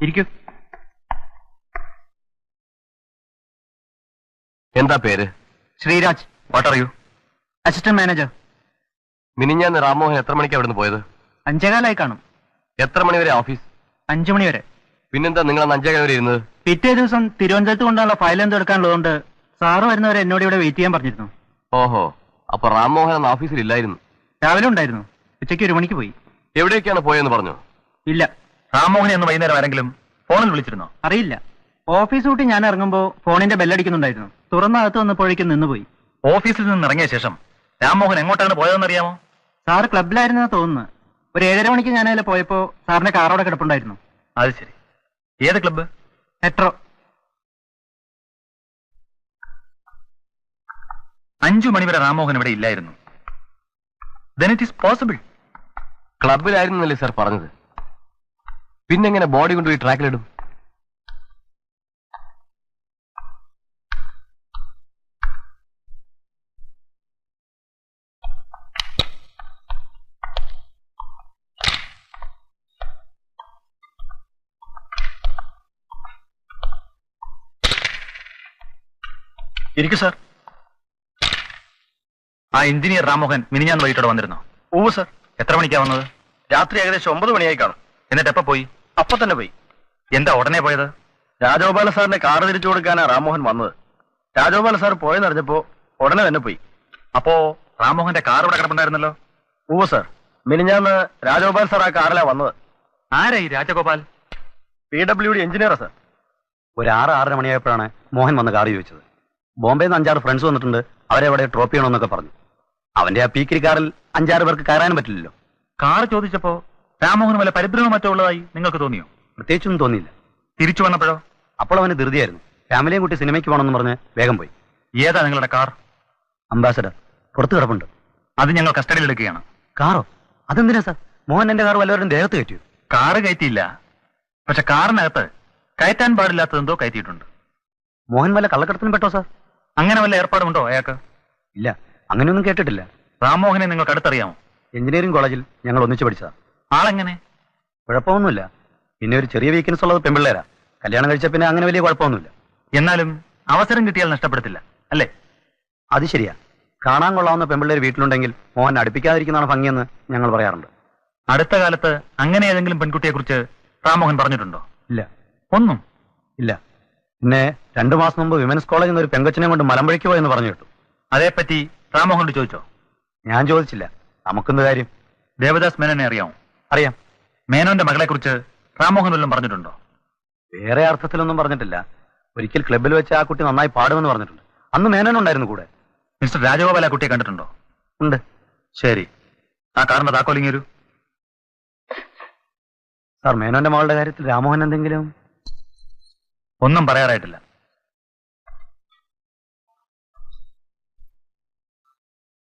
ഇരിക്കൂ. എന്താ പേര്? Sreeraj. What are you? Assistant manager. മിനിഞ്ഞാന്ന് രാമോഹൻ എത്ര മണിക്കാണ് അവിടുന്ന് പോയത്? 5:15 കാണും. എത്ര മണിവരെ ഓഫീസ്? 5 മണി വരെ. പിന്നെന്താ നിങ്ങൾ അന്ന് 5:15 വരെ ഇരുന്നത്? പിറ്റേ ദിവസം തിരുവനന്തപുരത്ത് കൊണ്ടുള്ള ഫയൽ എന്തോ എടുക്കാനുള്ളതുകൊണ്ട് സാറ് വരുന്നവരെ എന്നോട് ഇവിടെ വെയിറ്റ് ചെയ്യാൻ പറഞ്ഞിരുന്നു. ഓഹോ, അപ്പൊ രാമോഹൻ അന്ന് ഓഫീസിൽ ഇല്ലായിരുന്നു? രാവിലെ ഉണ്ടായിരുന്നു. ഉച്ചയ്ക്ക് 1 മണിക്ക് പോയി. എവിടേക്കാണ് പോയെന്ന് പറഞ്ഞു? ഇല്ല. രാമോഹനെ ഒന്ന് വൈകുന്നേരം ആരെങ്കിലും ഫോണിൽ വിളിച്ചിരുന്നോ? അറിയില്ല. ഓഫീസ് കൂട്ടി ഞാൻ ഇറങ്ങുമ്പോ ഫോണിന്റെ ബെല്ലടിക്കുന്നുണ്ടായിരുന്നു. തുറന്ന അകത്ത് വന്നപ്പോഴേക്കും നിന്നുപോയി. ഓഫീസിൽ നിന്ന് ഇറങ്ങിയ ശേഷം രാമോഹൻ എങ്ങോട്ടാണ് പോയതെന്ന് അറിയാമോ? സാറ് ക്ലബിലായിരുന്നാ തോന്നുന്നു. ഒരു 7:30 മണിക്ക് ഞാൻ അതിൽ പോയപ്പോ സാറിന്റെ കാറോടെ കിടപ്പുണ്ടായിരുന്നു. അത് ശരി. ഏത് ക്ലബ്ബ്? മെട്രോ. 5 മണിവരെ രാമോഹൻ ഇവിടെ ഇല്ലായിരുന്നു. Then it is possible. ക്ലബിലായിരുന്നല്ലേ സാർ പറഞ്ഞത്? പിന്നെങ്ങനെ ബോഡി കൊണ്ടുപോയി ട്രാക്കിലിടും? ഇരിക്കു സാർ. ആ എഞ്ചിനീയർ രാമോഹൻ മിനിഞ്ഞാന്ന് വൈകിട്ടോടെ വന്നിരുന്നോ? ഓ സർ. എത്ര മണിക്കാ വന്നത്? രാത്രി ഏകദേശം 9 മണിയായി കാണും. എന്നിട്ട് എപ്പോ പോയി? അപ്പൊ തന്നെ പോയി. എന്താ ഉടനെ പോയത്? രാജഗോപാല സാറിന്റെ കാറ് തിരിച്ചു കൊടുക്കാനാ രാമോഹൻ വന്നത്. രാജഗോപാല സാർ പോയെന്നറിഞ്ഞപ്പോ ഉടനെ തന്നെ പോയി. അപ്പോ രാമോഹന്റെ കാർ ഇവിടെ കിടപ്പുണ്ടായിരുന്നല്ലോ? ഓ സർ. മിനിഞ്ഞാന്ന് രാജഗോപാൽ സാർ ആ കാറിലാ വന്നത്. ആരായി രാജഗോപാൽ? PWD എഞ്ചിനീയറാ sir. ഒരു 6-6:30 മണിയായപ്പോഴാണ് മോഹൻ വന്ന് കാർ ചോദിച്ചത്. ബോംബെയിൽ നിന്ന് 5-6 ഫ്രണ്ട്സ് വന്നിട്ടുണ്ട്, അവരെ അവിടെ ഡ്രോപ്പ് ചെയ്യണമെന്നൊക്കെ പറഞ്ഞു. അവന്റെ ആ പീക്കിരി കാറിൽ 5-6 പേർക്ക് കയറാനും പറ്റില്ലല്ലോ. കാർ ചോദിച്ചപ്പോ രാമോഹൻ വല്ല പരിഭ്രമം മറ്റോ ഉള്ളതായി നിങ്ങൾക്ക് തോന്നിയോ? പ്രത്യേകിച്ചൊന്നും തോന്നിയില്ല. തിരിച്ചു വന്നപ്പോഴോ? അപ്പോൾ അവന് ധൃതിയായിരുന്നു. ഫാമിലിയും കൂട്ടി സിനിമയ്ക്ക് പോകണമെന്ന് പറഞ്ഞ് വേഗം പോയി. ഏതാ നിങ്ങളുടെ കാർ? അംബാസഡർ. പുറത്ത് കിടപ്പുണ്ട്. അത് ഞങ്ങൾ കസ്റ്റഡിയിൽ എടുക്കുകയാണ്. കാറോ? അതെന്തിനാ സാർ? മോഹൻ എന്റെ കാർ വല്ലവരും ദേഹത്ത് കയറ്റിയോ? കാറ് കയറ്റിയില്ല, പക്ഷെ കാറിനകത്ത് കയറ്റാൻ പാടില്ലാത്തതെന്തോ കയറ്റിയിട്ടുണ്ട്. മോഹൻ വല്ല കള്ളക്കടത്തിനും പെട്ടോ സാർ? അങ്ങനെ വല്ല ഏർപ്പാടുണ്ടോ അയാൾക്ക്? ഇല്ല, അങ്ങനെയൊന്നും കേട്ടിട്ടില്ല. രാമോഹനെ നിങ്ങൾക്ക് അടുത്തറിയാമോ? എഞ്ചിനീയറിംഗ് കോളേജിൽ ഞങ്ങൾ ഒന്നിച്ച് പഠിച്ചതാ. ആളെങ്ങനെ? കുഴപ്പമൊന്നുമില്ല. പിന്നെ ഒരു ചെറിയ വീക്ക്നെസ് ഉള്ളത് പെൺപിള്ളേരാ. കല്യാണം കഴിച്ച പിന്നെ അങ്ങനെ വലിയ കുഴപ്പമൊന്നുമില്ല. എന്നാലും അവസരം കിട്ടിയാൽ നഷ്ടപ്പെടുത്തില്ല അല്ലേ? അത് ശരിയാ. കാണാൻ കൊള്ളാവുന്ന പെൺപിള്ളേർ വീട്ടിലുണ്ടെങ്കിൽ മോഹൻ അടുപ്പിക്കാതിരിക്കുന്നതാണ് ഭംഗിയെന്ന് ഞങ്ങൾ പറയാറുണ്ട്. അടുത്ത കാലത്ത് അങ്ങനെ ഏതെങ്കിലും പെൺകുട്ടിയെ കുറിച്ച് രാമോഹൻ പറഞ്ഞിട്ടുണ്ടോ? ഇല്ല. ഒന്നും ഇല്ല. പിന്നെ 2 മാസം മുമ്പ് വിമൻസ് കോളേജിൽ നിന്ന് ഒരു പെങ്കൊച്ചിനെ കൊണ്ട് മലമ്പഴിക്ക് പോയെന്ന് പറഞ്ഞു കേട്ടു. അതേപ്പറ്റി രാമോഹനോട് ചോദിച്ചോ? ഞാൻ ചോദിച്ചില്ല. നമുക്കെന്ത് കാര്യം? ദേവദാസ് മേനോനെ അറിയാമോ? അറിയാം. മേനോന്റെ മകളെ കുറിച്ച് രാമോഹൻ വല്ലതും പറഞ്ഞിട്ടുണ്ടോ? വേറെ അർത്ഥത്തിലൊന്നും പറഞ്ഞിട്ടില്ല. ഒരിക്കൽ ക്ലബ്ബിൽ വെച്ച് ആ കുട്ടി നന്നായി പാടുമെന്ന് പറഞ്ഞിട്ടുണ്ട്. അന്ന് മേനോനുണ്ടായിരുന്നു കൂടെ. മിസ്റ്റർ രാജഗോപാൽ ആ കുട്ടിയെ കണ്ടിട്ടുണ്ടോ? ഉണ്ട്. ശരി, ആ കാറിന്റെ താക്കോലിങ്ങി വരൂ. സാർ, മേനോന്റെ മകളുടെ കാര്യത്തിൽ രാമോഹൻ എന്തെങ്കിലും? ഒന്നും പറയാറായിട്ടില്ല.